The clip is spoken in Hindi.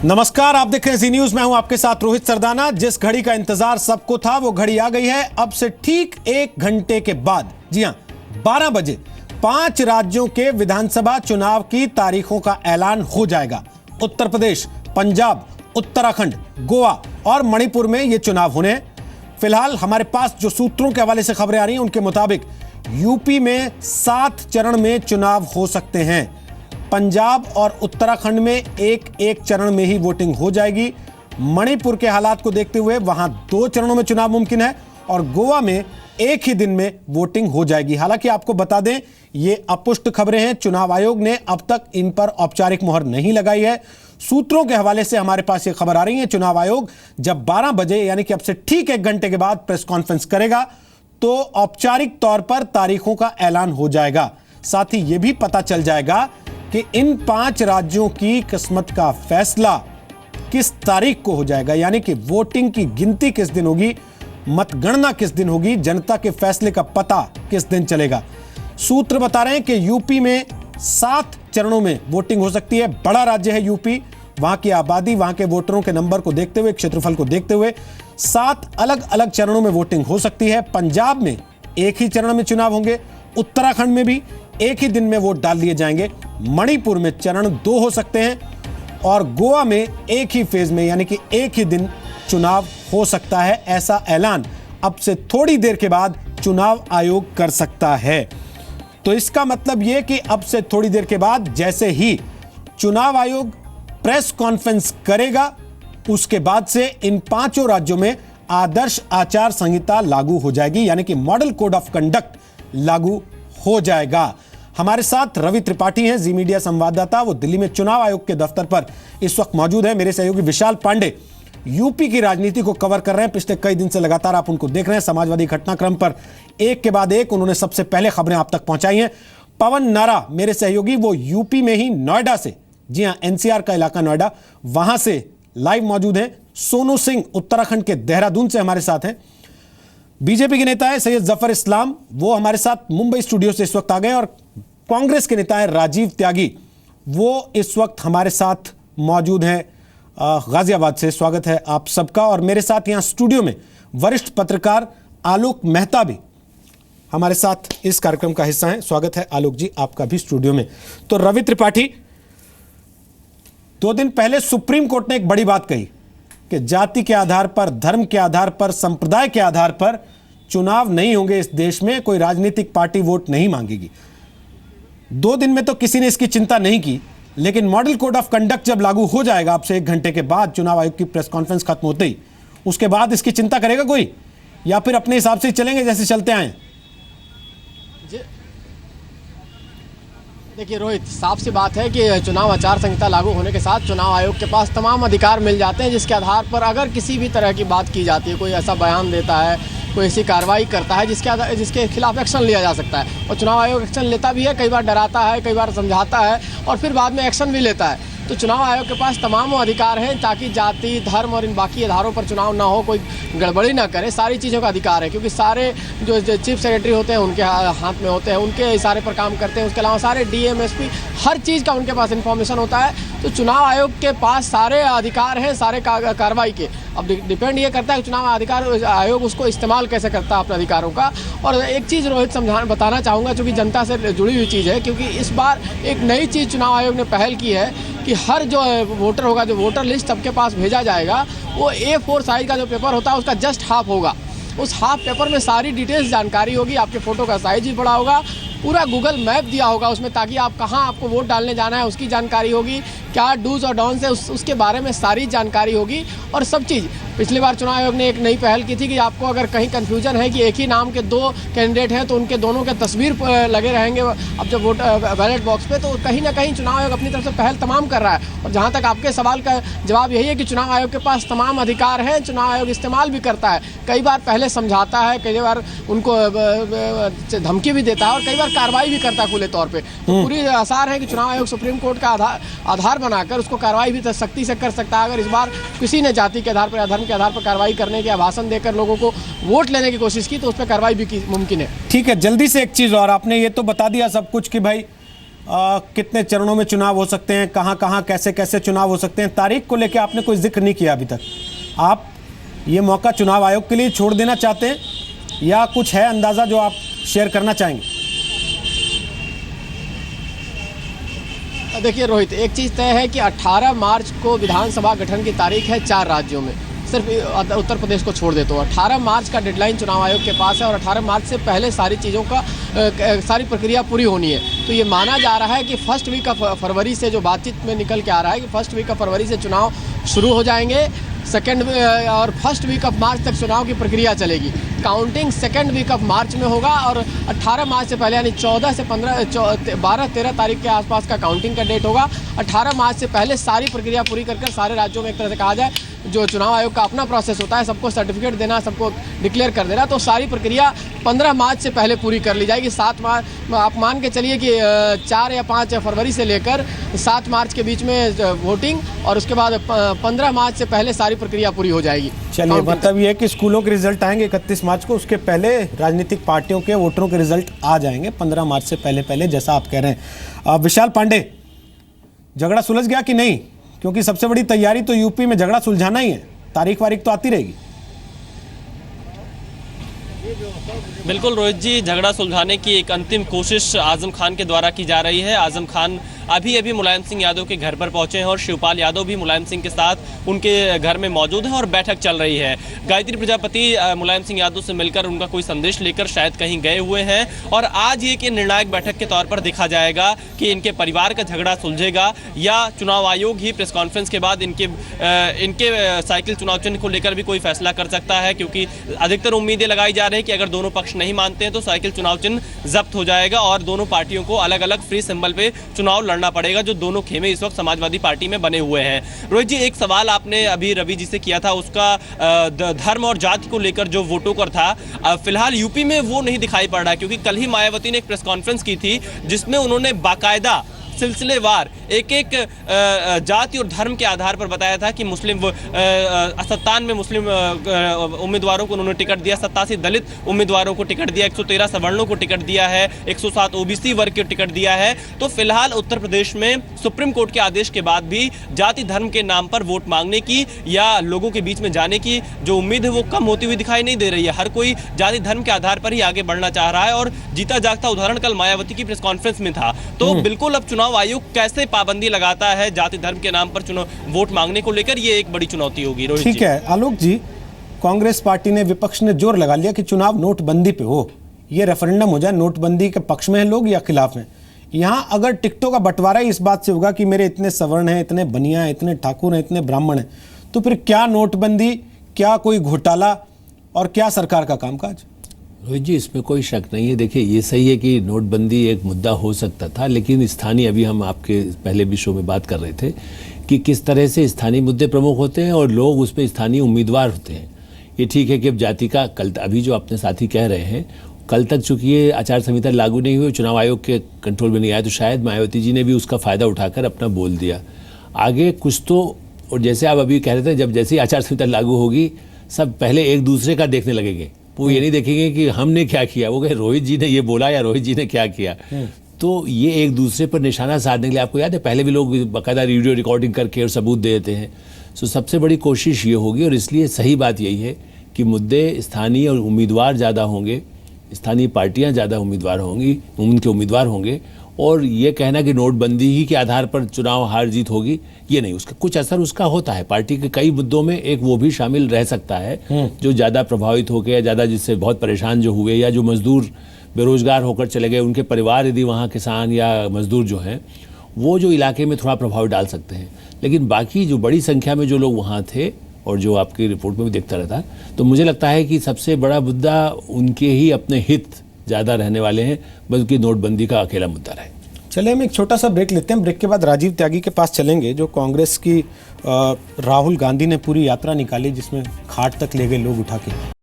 नमस्कार, आप देख रहे हैं जी न्यूज। मैं हूं आपके साथ रोहित सरदाना। जिस घड़ी का इंतजार सबको था वो घड़ी आ गई है। अब से ठीक 1 घंटे के बाद, जी हां 12 बजे 5 राज्यों के विधानसभा चुनाव की तारीखों का ऐलान हो जाएगा। उत्तर प्रदेश, पंजाब, उत्तराखंड, गोवा और मणिपुर में ये चुनाव होने हैं। फिलहाल हमारे पास जो सूत्रों के हवाले से खबरें आ रही हैं उनके मुताबिक यूपी में 7 चरण में चुनाव हो सकते हैं। पंजाब और उत्तराखंड में एक चरण में ही वोटिंग हो जाएगी। मणिपुर के हालात को देखते हुए वहां 2 चरणों में चुनाव मुमकिन है और गोवा में एक ही दिन में वोटिंग हो जाएगी। हालांकि आपको बता दें, ये अपुष्ट खबरें हैं। चुनाव आयोग ने अब तक इन पर औपचारिक मुहर नहीं लगाई है। सूत्रों के हवाले से हमारे पास ये खबर आ रही है, चुनाव आयोग जब 12 बजे यानी कि अब से ठीक 1 घंटे के बाद प्रेस कॉन्फ्रेंस करेगा तो औपचारिक तौर पर तारीखों का ऐलान हो जाएगा। साथ ही यह भी पता चल जाएगा कि इन 5 राज्यों की किस्मत का फैसला किस तारीख को हो जाएगा, यानी कि वोटिंग की गिनती किस दिन होगी, मतगणना किस दिन होगी, जनता के फैसले का पता किस दिन चलेगा। सूत्र बता रहे हैं कि यूपी में 7 चरणों में वोटिंग हो सकती है। बड़ा राज्य है यूपी, वहां की आबादी, वहां के वोटरों के नंबर को देखते हुए, क्षेत्रफल को देखते हुए 7 अलग अलग चरणों में वोटिंग हो सकती है। पंजाब में एक ही चरण में चुनाव होंगे, उत्तराखंड में भी एक ही दिन में वोट डाल दिए जाएंगे, मणिपुर में चरण 2 हो सकते हैं और गोवा में एक ही फेज में यानी कि एक ही दिन चुनाव हो सकता है। ऐसा ऐलान अब से थोड़ी देर के बाद चुनाव आयोग कर सकता है। तो इसका मतलब यह कि अब से थोड़ी देर के बाद जैसे ही चुनाव आयोग प्रेस कॉन्फ्रेंस करेगा, उसके बाद से इन 5 राज्यों में आदर्श आचार संहिता लागू हो जाएगी, यानी कि मॉडल कोड ऑफ कंडक्ट लागू हो जाएगा। हमारे साथ रवि त्रिपाठी हैं, जी मीडिया संवाददाता। वो दिल्ली में चुनाव आयोग के दफ्तर पर इस वक्त मौजूद है। मेरे सहयोगी विशाल पांडे यूपी की राजनीति को कवर कर रहे हैं। पिछले कई दिन से लगातार आप उनको देख रहे हैं। समाजवादी घटनाक्रम पर एक के बाद एक उन्होंने सबसे पहले खबरें आप तक पहुंचाई हैं। पवन नारा मेरे सहयोगी, वो यूपी में ही नोएडा से, जी हां एनसीआर का इलाका नोएडा, वहां से लाइव मौजूद हैं। सोनू सिंह उत्तराखंड के देहरादून से हमारे साथ हैं। बीजेपी के नेता है सैयद जफर इस्लाम, वो हमारे साथ मुंबई स्टूडियो से इस वक्त आ गए। और कांग्रेस के नेता है राजीव त्यागी, वो इस वक्त हमारे साथ मौजूद हैं गाजियाबाद से। स्वागत है आप सबका। और मेरे साथ यहां स्टूडियो में वरिष्ठ पत्रकार आलोक मेहता भी हमारे साथ इस कार्यक्रम का हिस्सा हैं। स्वागत है आलोक जी, आपका भी स्टूडियो में। तो रवि त्रिपाठी, 2 दिन पहले सुप्रीम कोर्ट ने एक बड़ी बात कही कि जाति के आधार पर, धर्म के आधार पर, संप्रदाय के आधार पर चुनाव नहीं होंगे इस देश में, कोई राजनीतिक पार्टी वोट नहीं मांगेगी। 2 दिन में तो किसी ने इसकी चिंता नहीं की, लेकिन मॉडल कोड ऑफ कंडक्ट जब लागू हो जाएगा अब से 1 घंटे के बाद, चुनाव आयोग की प्रेस कॉन्फ्रेंस खत्म होते ही, उसके बाद इसकी चिंता करेगा कोई, या फिर अपने हिसाब से चलेंगे जैसे चलते आए? देखिए रोहित, साफ सी बात है कि चुनाव आचार संहिता लागू होने के साथ चुनाव आयोग के पास तमाम अधिकार मिल जाते हैं, जिसके आधार पर अगर किसी भी तरह की बात की जाती है, कोई ऐसा बयान देता है, कोई ऐसी कार्रवाई करता है जिसके खिलाफ एक्शन लिया जा सकता है। और चुनाव आयोग एक्शन लेता भी है, कई बार डराता है, कई बार समझाता है और फिर बाद में एक्शन भी लेता है। तो चुनाव आयोग के पास तमाम अधिकार हैं ताकि जाति, धर्म और इन बाकी आधारों पर चुनाव ना हो, कोई गड़बड़ी ना करे, सारी चीज़ों का अधिकार है। क्योंकि सारे जो चीफ सेक्रेटरी होते हैं उनके हाथ में होते हैं, उनके इशारे पर काम करते हैं। उसके अलावा सारे डीएम, एसपी, हर चीज़ का उनके पास इन्फॉर्मेशन होता है। तो चुनाव आयोग के पास सारे अधिकार हैं सारे कार्रवाई के। अब डिपेंड ये करता है कि चुनाव आयोग उसको इस्तेमाल कैसे करता है अपने अधिकारों का। और एक चीज़ रोहित बताना चाहूँगा, जो कि जनता से जुड़ी हुई चीज़ है, क्योंकि इस बार एक नई चीज़ चुनाव आयोग ने पहल की है कि हर जो वोटर होगा, जो वोटर लिस्ट सबके पास भेजा जाएगा, वो A4 साइज का जो पेपर होता है उसका जस्ट हाफ होगा। उस हाफ पेपर में सारी डिटेल्स जानकारी होगी, आपके फ़ोटो का साइज भी बड़ा होगा, पूरा गूगल मैप दिया होगा उसमें, ताकि आप कहाँ आपको वोट डालने जाना है उसकी जानकारी होगी, क्या डूज और डाउन्स है उसके बारे में सारी जानकारी होगी। और सब चीज़ पिछली बार चुनाव आयोग ने एक नई पहल की थी कि आपको अगर कहीं कन्फ्यूजन है कि एक ही नाम के 2 कैंडिडेट हैं तो उनके दोनों के तस्वीर लगे रहेंगे अब जब वोट बैलेट बॉक्स पे, तो कहीं ना कहीं चुनाव आयोग अपनी तरफ से पहल तमाम कर रहा है। और जहाँ तक आपके सवाल का जवाब यही है कि चुनाव आयोग के पास तमाम अधिकार हैं, चुनाव आयोग इस्तेमाल भी करता है। कई बार पहले समझाता है, कई बार उनको धमकी भी देता है और कई बार कार्रवाई भी करता है खुले तौर पर। तो पूरी आसार है कि चुनाव आयोग सुप्रीम कोर्ट का आधार बनाकर उसको कार्रवाई भी सख्ती से कर सकता है। अगर इस बार किसी ने जाति के आधार पर या धर्म के आधार पर कार्रवाई करने के आभासन देकर लोगों को वोट लेने की कोशिश की तो उस पर कार्रवाई भी मुमकिन है। ठीक है, जल्दी से एक चीज और, आपने ये तो बता दिया सब कुछ कि भाई कितने चरणों में चुनाव हो सकते हैं, कहां कहां कैसे कैसे चुनाव हो सकते हैं, तारीख को लेकर आपने कोई जिक्र नहीं किया अभी तक। आप ये मौका चुनाव आयोग के लिए छोड़ देना चाहते हैं या कुछ है अंदाजा जो आप शेयर करना चाहेंगे? देखिए रोहित, एक चीज़ तय है कि 18 मार्च को विधानसभा गठन की तारीख है 4 राज्यों में, सिर्फ उत्तर प्रदेश को छोड़ दे तो 18 मार्च का डेडलाइन चुनाव आयोग के पास है और 18 मार्च से पहले सारी चीज़ों का सारी प्रक्रिया पूरी होनी है। तो ये माना जा रहा है कि फर्स्ट वीक ऑफ फरवरी से, जो बातचीत में निकल के आ रहा है कि फर्स्ट वीक ऑफ फरवरी से चुनाव शुरू हो जाएंगे, सेकेंड और फर्स्ट वीक ऑफ मार्च तक चुनाव की प्रक्रिया चलेगी। Counting second week of March में होगा और 18 मार्च से पहले यानी 14 से 12-13 तारीख के आसपास का काउंटिंग का डेट होगा। 18 मार्च से पहले सारी प्रक्रिया पूरी कर सारे राज्यों में एक तरह से कहा जाए जो चुनाव आयोग का अपना प्रोसेस होता है, सबको सर्टिफिकेट देना, सबको डिक्लेयर कर देना, तो सारी प्रक्रिया 15 मार्च से पहले पूरी कर ली जाएगी। 7 मार्च आप मान के चलिए कि 4 या 5 फरवरी से लेकर 7 मार्च के बीच में वोटिंग और उसके बाद 15 मार्च से पहले सारी प्रक्रिया पूरी हो जाएगी। चलिए, मतलब ये है कि स्कूलों के रिजल्ट आएंगे 31 मार्च को, उसके पहले राजनीतिक पार्टियों के वोटरों के रिजल्ट आ जाएंगे 15 मार्च से पहले जैसा आप कह रहे हैं। विशाल पांडे, झगड़ा सुलझ गया कि नहीं? क्योंकि सबसे बड़ी तैयारी तो यूपी में झगड़ा सुलझाना ही है, तारीख वारीख तो आती रहेगी। बिल्कुल रोहित जी, झगड़ा सुलझाने की एक अंतिम कोशिश आजम खान के द्वारा की जा रही है। आजम खान अभी मुलायम सिंह यादव के घर पर पहुंचे हैं और शिवपाल यादव भी मुलायम सिंह के साथ उनके घर में मौजूद हैं और बैठक चल रही है। गायत्री प्रजापति मुलायम सिंह यादव से मिलकर उनका कोई संदेश लेकर शायद कहीं गए हुए हैं और आज ये कि निर्णायक बैठक के तौर पर देखा जाएगा कि इनके परिवार का झगड़ा सुलझेगा या चुनाव आयोग ही प्रेस कॉन्फ्रेंस के बाद इनके साइकिल चुनाव चिन्ह को लेकर भी कोई फैसला कर सकता है, क्योंकि अधिकतर उम्मीदें लगाई जा रही है कि अगर दोनों पक्ष नहीं मानते हैं तो साइकिल चुनाव चिन्ह जब्त हो जाएगा और दोनों पार्टियों को अलग अलग फ्री सिंबल पे चुनाव लड़ना पड़ेगा, जो दोनों खेमे इस वक्त समाजवादी पार्टी में बने हुए हैं। रोहित जी, एक सवाल आपने अभी रवि जी से किया था, उसका धर्म और जाति को लेकर जो वोटों का था, फिलहाल यूपी में वो नहीं दिखाई पड़ रहा, क्योंकि कल ही मायावती ने एक प्रेस कॉन्फ्रेंस की थी जिसमें उन्होंने बाकायदा सिलसिलेवार एक जाति और धर्म के आधार पर बताया था कि मुस्लिम 97 मुस्लिम उम्मीदवारों को उन्होंने टिकट दिया, 87 दलित उम्मीदवारों को टिकट दिया, 113 सवर्णों को टिकट दिया है, 107 ओबीसी वर्ग को टिकट दिया है। तो फिलहाल उत्तर प्रदेश में सुप्रीम कोर्ट के आदेश के बाद भी जाति धर्म के नाम पर वोट मांगने की या लोगों के बीच में जाने की जो उम्मीद है वो कम होती हुई दिखाई नहीं दे रही है। हर कोई जाति धर्म के आधार पर ही आगे बढ़ना चाह रहा है और जीता जागता उदाहरण कल मायावती की प्रेस कॉन्फ्रेंस में था। तो बिल्कुल अब चुनाव आयोग कैसे पाबंदी लगाता है जाति धर्म के नाम पर चुनाव वोट मांगने को लेकर, ये एक बड़ी चुनौती होगी। रोहित ठीक है आलोक जी, कांग्रेस पार्टी ने, विपक्ष ने जोर लगा लिया कि चुनाव नोटबंदी पे हो, ये रेफरेंडम हो जाए, नोटबंदी के पक्ष में हैं लोग या खिलाफ हैं। यहां अगर टिकटों का बंटवारा इस बात से होगा कि मेरे इतने सवर्ण हैं, इतने बनिया हैं, इतने ठाकुर हैं, इतने ब्राह्मण हैं, तो फिर क्या नोटबंदी, क्या कोई घोटाला और क्या सरकार का कामकाज? रोहित जी, इसमें कोई शक नहीं है। देखिए, ये सही है कि नोटबंदी एक मुद्दा हो सकता था, लेकिन स्थानीय, अभी हम आपके पहले भी शो में बात कर रहे थे कि किस तरह से स्थानीय मुद्दे प्रमुख होते हैं और लोग उसमें स्थानीय उम्मीदवार होते हैं। ये ठीक है कि अब जाति का कल, अभी जो अपने साथी कह रहे हैं, कल तक चूंकि ये आचार संहिता लागू नहीं हुई, चुनाव आयोग के कंट्रोल में नहीं आया, तो शायद मायावती जी ने भी उसका फ़ायदा उठाकर अपना बोल दिया। आगे कुछ तो, और जैसे आप अभी कह रहे थे, जब जैसे ही आचार संहिता लागू होगी सब पहले एक दूसरे का देखने लगेंगे, वो ये नहीं देखेंगे कि हमने क्या किया, वो कहे रोहित जी ने ये बोला या रोहित जी ने क्या किया। तो ये एक दूसरे पर निशाना साधने के लिए, आपको याद है पहले भी लोग बाकायदा वीडियो रिकॉर्डिंग करके और सबूत दे देते हैं। सो सबसे बड़ी कोशिश ये होगी, और इसलिए सही बात यही है कि मुद्दे स्थानीय और उम्मीदवार ज़्यादा होंगे, स्थानीय पार्टियां ज़्यादा उम्मीदवार होंगी, उनके उम्मीदवार होंगे, और ये कहना कि नोटबंदी ही के आधार पर चुनाव हार जीत होगी, ये नहीं। उसका कुछ असर उसका होता है पार्टी के कई मुद्दों में, एक वो भी शामिल रह सकता है जो ज़्यादा प्रभावित हो गए या ज़्यादा जिससे बहुत परेशान जो हुए, या जो मजदूर बेरोजगार होकर चले गए, उनके परिवार यदि वहाँ किसान या मजदूर जो हैं वो जो इलाके में थोड़ा प्रभाव डाल सकते हैं। लेकिन बाकी जो बड़ी संख्या में जो लोग वहाँ थे, और जो आपकी रिपोर्ट में भी देखता रहता, तो मुझे लगता है कि सबसे बड़ा मुद्दा उनके ही अपने हित ज़्यादा रहने वाले हैं, बल्कि नोटबंदी का अकेला मुद्दा रहे। चलिए हम एक छोटा सा ब्रेक लेते हैं, ब्रेक के बाद राजीव त्यागी के पास चलेंगे, जो कांग्रेस की राहुल गांधी ने पूरी यात्रा निकाली जिसमें खाट तक ले गए लोग उठा के।